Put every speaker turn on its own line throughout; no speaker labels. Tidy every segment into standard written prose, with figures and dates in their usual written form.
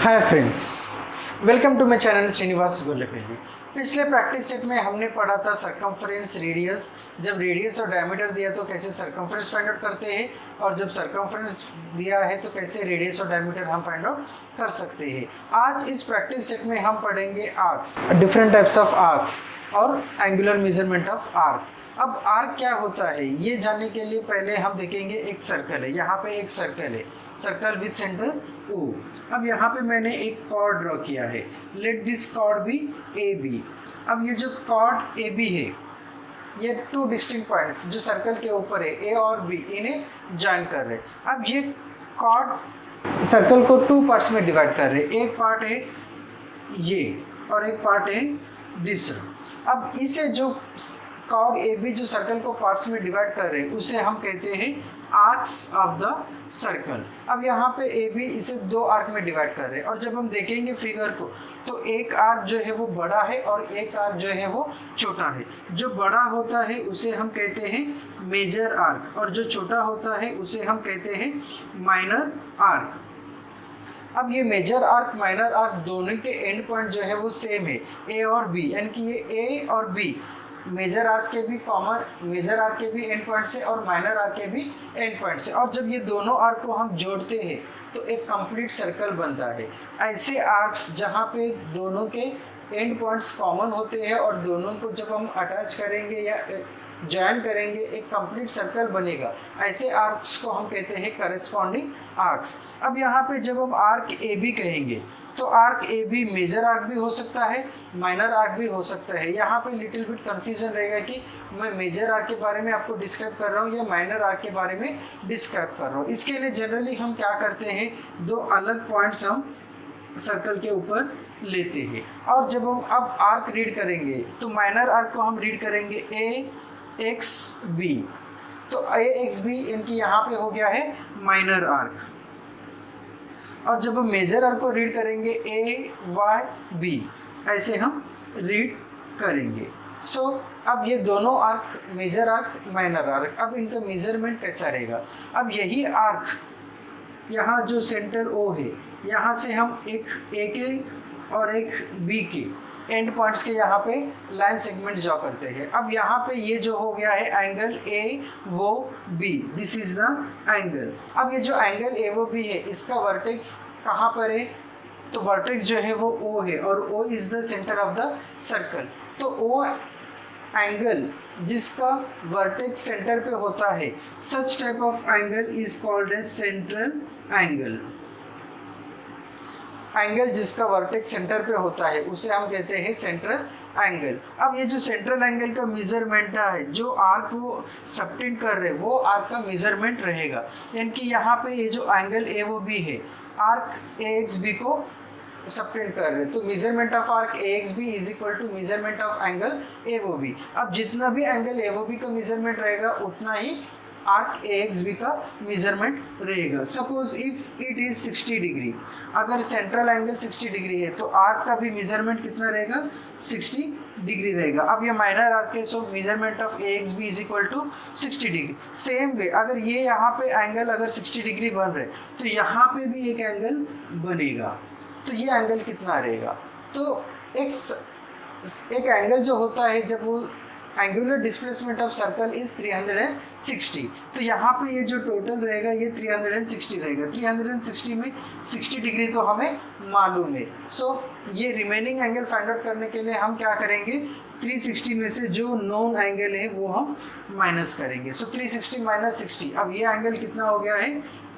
Hi friends, welcome to my channel Srinivas Gollepalli. पिछले practice set में हमने पढ़ा था सरकमफ्रेंस, रेडियस। जब रेडियस और डायमीटर दिया तो कैसे सरकमफ्रेंस फाइंड आउट करते हैं, और जब सरकमफ्रेंस दिया है तो कैसे रेडियस और डायमीटर हम फाइंड आउट कर सकते हैं। आज इस प्रैक्टिस सेट में हम पढ़ेंगे arcs, different types of arcs और एंगुलर मेजरमेंट ऑफ आर्क। अब आर्क क्या होता है ये जानने के लिए पहले हम देखेंगे एक सर्कल है। यहाँ पे एक सर्कल है, सर्कल विद सेंटर O। अब यहाँ पे मैंने एक कॉर्ड ड्रॉ किया है, let this chord be A B. अब ये जो कॉर्ड ए बी है, ये टू डिस्टिंक्ट पॉइंट्स जो सर्कल के ऊपर है ए और बी, इन्हें ज्वाइन कर रहे हैं। अब ये कॉर्ड सर्कल को टू पार्ट्स में डिवाइड कर रहे हैं, एक पार्ट है ये और एक पार्ट है दूसरा। अब इसे जो कॉर्ड ए बी जो सर्कल को पार्ट्स में डिवाइड कर रहे हैं उसे हम कहते हैं आर्क्स ऑफ द सर्कल। अब यहाँ पे ए बी इसे दो आर्क में डिवाइड कर रहे हैं, और जब हम देखेंगे फिगर को तो एक आर्क जो है वो बड़ा है और एक आर्क जो है वो छोटा है। जो बड़ा होता है उसे हम कहते हैं मेजर आर्क, और जो छोटा होता है उसे हम कहते हैं माइनर आर्क। अब ये मेजर आर्क माइनर आर्क दोनों के एंड पॉइंट जो है वो सेम है, ए और बी, यानी कि ये ए और बी मेजर आर्क के भी कॉमन, मेजर आर्क के भी एंड पॉइंट से और माइनर आर्क के भी एंड पॉइंट से। और जब ये दोनों आर्क को हम जोड़ते हैं तो एक कंप्लीट सर्कल बनता है। ऐसे आर्क्स जहाँ पे दोनों के एंड पॉइंट्स कॉमन होते हैं और दोनों को जब हम अटैच करेंगे या ज्वाइन करेंगे एक कंप्लीट सर्कल बनेगा, ऐसे आर्क्स को हम कहते हैं करेस्पॉन्डिंग आर्क्स। अब यहाँ पे जब हम आर्क ए बी कहेंगे तो arc A B major arc भी हो सकता है, माइनर आर्क भी हो सकता है। यहाँ पे लिटिल बिट कंफ्यूजन रहेगा कि मैं मेजर आर्क के बारे में आपको डिस्क्राइब कर रहा हूँ या माइनर आर्क के बारे में डिस्क्राइब कर रहा हूँ। इसके लिए जनरली हम क्या करते हैं, दो अलग पॉइंट्स हम सर्कल के ऊपर लेते हैं, और जब हम अब आर्क रीड करेंगे तो माइनर आर्क को हम रीड करेंगे ए एक्स बी। तो ए एक्स बी इनकी यहाँ पे हो गया है माइनर आर्क, और जब हम मेजर आर्क को रीड करेंगे ए वाई बी, ऐसे हम रीड करेंगे। सो अब ये दोनों arc major arc minor arc, अब इनका मेजरमेंट कैसा रहेगा। अब यही आर्क यहाँ जो सेंटर ओ है, यहाँ से हम एक ए के और एक बी के एंड पॉइंट्स के यहाँ पे लाइन सेगमेंट ड्रॉ करते हैं। अब यहाँ पे ये जो हो गया है angle A O B, this is the angle. अब ये जो एंगल ए वो बी है इसका वर्टेक्स कहाँ पर है, तो वर्टेक्स जो है वो ओ है, और O is the centre of the circle. तो ओ एंगल जिसका वर्टेक्स सेंटर पे होता है, such type of angle is called as central angle. Angle जिसका वर्टेक्स सेंटर पे होता है उसे हम कहते हैं सेंट्रल एंगल। अब ये जो सेंट्रल एंगल का मेजरमेंट है, जो आर्क वो सबटेंड कर रहे हैं वो आर्क का मेजरमेंट रहेगा। यानी कि यहाँ पे ये जो एंगल ए वो बी है, आर्क ए एक्स बी को सबटेंड कर रहे हैं, तो measurement of arc A X B is equal to measurement of angle A O B. अब जितना भी एंगल ए वो बी का मेजरमेंट रहेगा उतना ही आर्क ए एक्स बी का मेजरमेंट रहेगा। Suppose if it is 60 degree, अगर सेंट्रल एंगल 60 डिग्री है तो आर्क का भी मेजरमेंट कितना रहेगा, 60 डिग्री रहेगा। अब ये माइनर आर्क है, so measurement of A X B is equal to 60 degree. Same way अगर ये यहाँ पे एंगल अगर 60 डिग्री बन रहे तो यहाँ पे भी एक एंगल बनेगा, तो ये एंगल कितना रहेगा। तो एक एंगल जो होता है जब वो angular displacement of circle is 360, तो यहाँ पे ये जो टोटल रहेगा ये 360 रहेगा। 360 में 60 डिग्री तो हमें मालूम है। सो ये रिमेनिंग एंगल फाइंड आउट करने के लिए हम क्या करेंगे, 360 में से जो नोन एंगल है वो हम माइनस करेंगे। सो 360 माइनस 60, अब ये एंगल कितना हो गया है,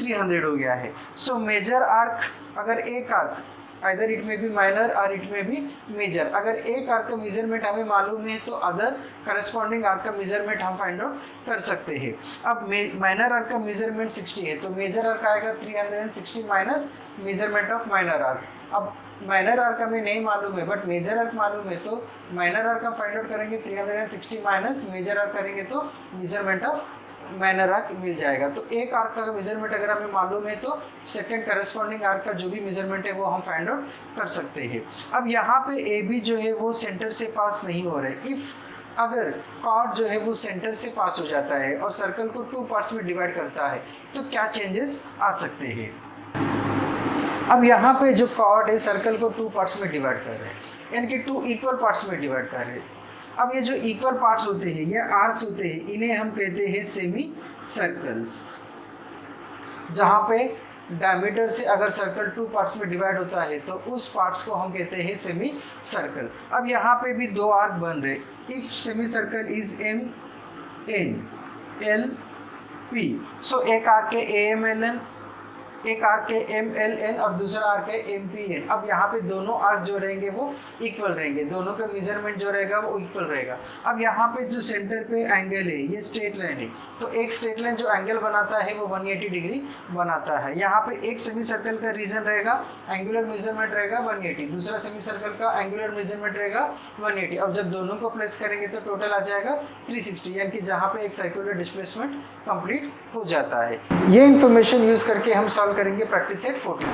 300 हो गया है। सो मेजर आर्क, अगर एक आर्क आइदर इट में बी माइनर और इट में बी मेजर, अगर एक आर्क का मेजरमेंट हमें मालूम है तो अदर करस्पॉन्डिंग आर्क का मेजरमेंट हम फाइंड आउट कर सकते हैं। अब माइनर आर्क का मेजरमेंट 60 है तो मेजर आर्क आएगा 360 minus measurement of minor arc. अब माइनर आर्क हमें नहीं मालूम है बट मेजर आर्क मालूम है, तो माइनर आर्क हम फाइंड आउट करेंगे 360 माइनस मेजर आर्क करेंगे तो मेजरमेंट ऑफ माइनर आर्क मिल जाएगा। तो एक आर्क का मेजरमेंट अगर हमें मालूम है तो सेकंड करस्पॉन्डिंग आर्क का जो भी मेजरमेंट है वो हम फाइंड आउट कर सकते हैं। अब यहाँ पे ए बी जो है वो सेंटर से पास नहीं हो रहा है। इफ़ अगर कॉर्ड जो है वो सेंटर से पास हो जाता है और सर्कल को टू पार्ट्स में डिवाइड करता है तो क्या चेंजेस आ सकते हैं। अब यहाँ पे जो कॉर्ड है सर्कल को 2 पार्ट्स में डिवाइड कर रहे हैं, यानी कि 2 इक्वल पार्ट्स में डिवाइड कर रहे हैं। अब ये जो इक्वल पार्ट्स होते हैं, ये आर्क्स होते हैं, इन्हें हम कहते हैं सेमी सर्कल्स। जहाँ पे डायमीटर से अगर सर्कल 2 पार्ट्स में डिवाइड होता है तो उस पार्ट्स को हम कहते हैं सेमी सर्कल। अब यहाँ पे भी 2 आर्क बन रहे। If semi circle is M N L P, so एक आर्क है ए एम एल एन, एक आर्क है एम एल एन और दूसरा आर्क है एम पी एन। अब यहाँ पे दोनों आर्क जो रहेंगे वो इक्वल रहेंगे, दोनों का मेजरमेंट जो रहेगा वो इक्वल रहेगा। अब यहाँ पे जो सेंटर पे एंगल है ये स्ट्रेट लाइन है, तो एक स्ट्रेट लाइन जो एंगल बनाता है वो 180 डिग्री बनाता है। यहाँ पे एक सेमी सर्कल का रीजन रहेगा, एंगुलर मेजरमेंट रहेगा 180, दूसरा सेमी सर्कल का एंगुलर मेजरमेंट रहेगा 180। अब जब दोनों को प्लेस करेंगे तो टोटल आ जाएगा 360, यानी कि जहाँ पे एक सर्कुलर डिस्प्लेसमेंट कंप्लीट हो जाता है। ये इन्फॉर्मेशन यूज करके हम सॉल्व करेंगे practice set 14।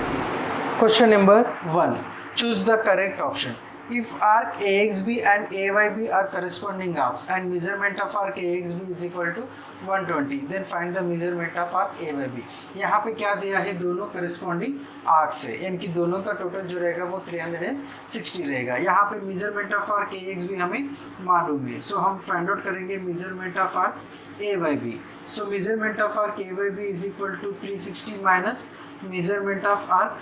Question number 1, choose the correct option. If arc AXB and AYB are corresponding arcs and measurement of arc AXB is equal to 120, then find the measurement of arc AYB। यहाँ पे क्या दिया है, दोनों corresponding arcs है, यानी कि दोनों का टोटल जो रहेगा वो 360 रहेगा। यहाँ पे measurement of arc AXB हमें मालूम है, सो हम फाइंड आउट करेंगे measurement of arc AYB। So measurement of arc AYB is equal to 360 minus measurement of arc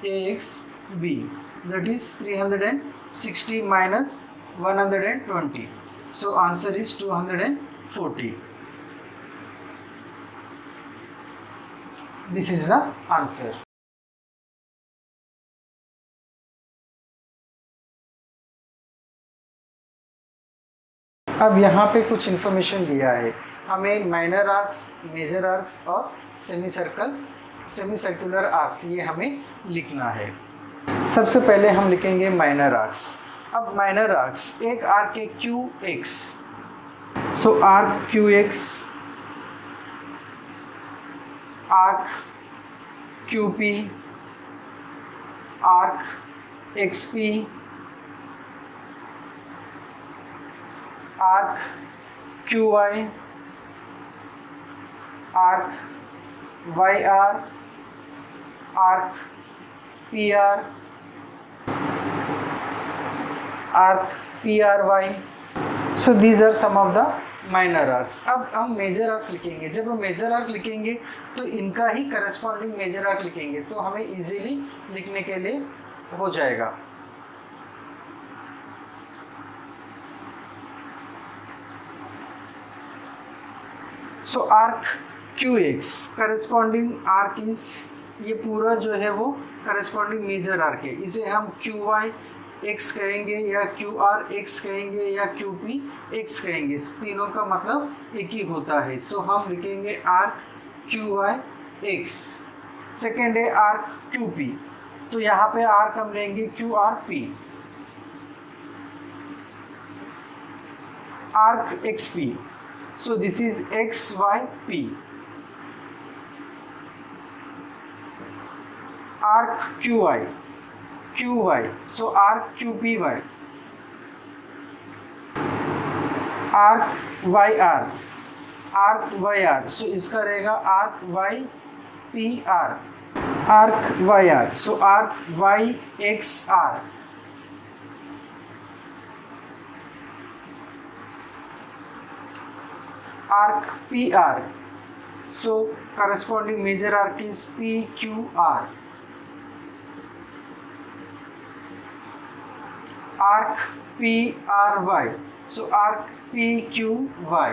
AXB, that is 360 minus 120. So answer is 240. This is the answer. अब यहाँ पे कुछ information दिया है हमें, minor arcs, major arcs और semicircular arcs, ये हमें लिखना है। सबसे पहले हम लिखेंगे माइनर आर्क्स। अब माइनर आर्क्स, एक आर्क है Q X, so arc Q X, arc Q P, arc X P, arc Q Y, arc Y R, arc P R, arc P R Y. So these are some of the minor arcs. अब हम major arcs लिखेंगे। जब हम major arc लिखेंगे तो इनका ही corresponding major arc लिखेंगे, तो हमें इजीली लिखने के लिए हो जाएगा। So arc Q X corresponding arc is, ये पूरा जो है वो करस्पॉन्डिंग मेजर आर्क है। इसे हम क्यू वाई एक्स कहेंगे या क्यू आर एक्स कहेंगे या क्यू पी एक्स कहेंगे, तीनों का मतलब एक ही होता है। सो हम लिखेंगे arc Q Y X. Second है आर्क क्यू पी, तो यहाँ पे आर्क हम लेंगे Q R P. Arc X P, so this is X Y P. Arc Q Y, Q Y, so arc Q P Y. Arc Y R, arc Y R, so इसका रहेगा arc Y P R. Arc Y R, so arc Y X R. Arc P R, so corresponding major arc is PQR. Arc PRY, so arc PQY.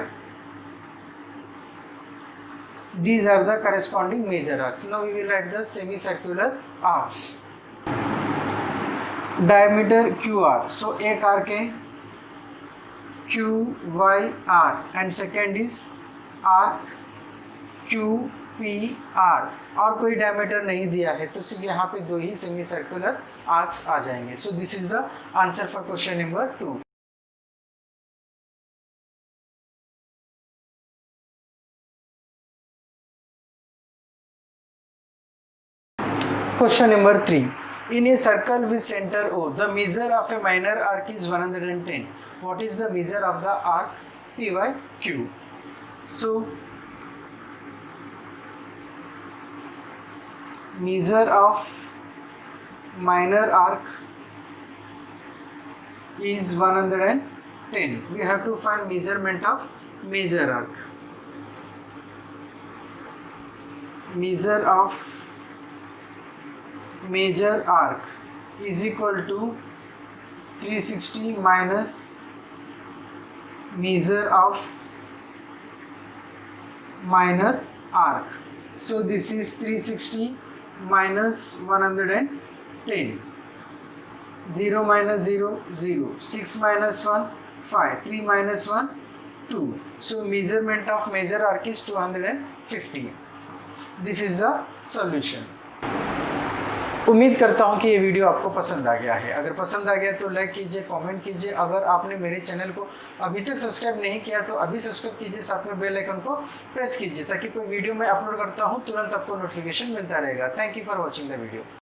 These are the corresponding major arcs. Now we will write the semicircular arcs. Diameter QR, so एक arc है QYR and second is arc QPR, और कोई diameter नहीं दिया है तो सिर्फ यहाँ पे दो ही सेमी सर्कुलर आर्क्स आ जाएंगे। सो this is the answer for question number 2। Question number 3. In a circle with center O, the measure of a minor arc is 110. What is the measure of the arc PYQ? So, measure of minor arc is 110. We have to find measurement of major arc. Measure of major arc is equal to 360 minus measure of minor arc. So this is 360 minus 110. 0 minus 0, 0. 6 minus 1, 5. 3 minus 1, 2. So measurement of major arc is 250. This is the solution. उम्मीद करता हूँ कि ये video आपको पसंद आ गया है। अगर पसंद आ गया तो लाइक कीजिए, कमेंट कीजिए। अगर आपने मेरे चैनल को अभी तक सब्सक्राइब नहीं किया तो अभी सब्सक्राइब कीजिए, साथ में बेल आइकन को प्रेस कीजिए ताकि कोई वीडियो मैं अपलोड करता हूँ तुरंत आपको नोटिफिकेशन मिलता रहेगा। Thank you for watching the video.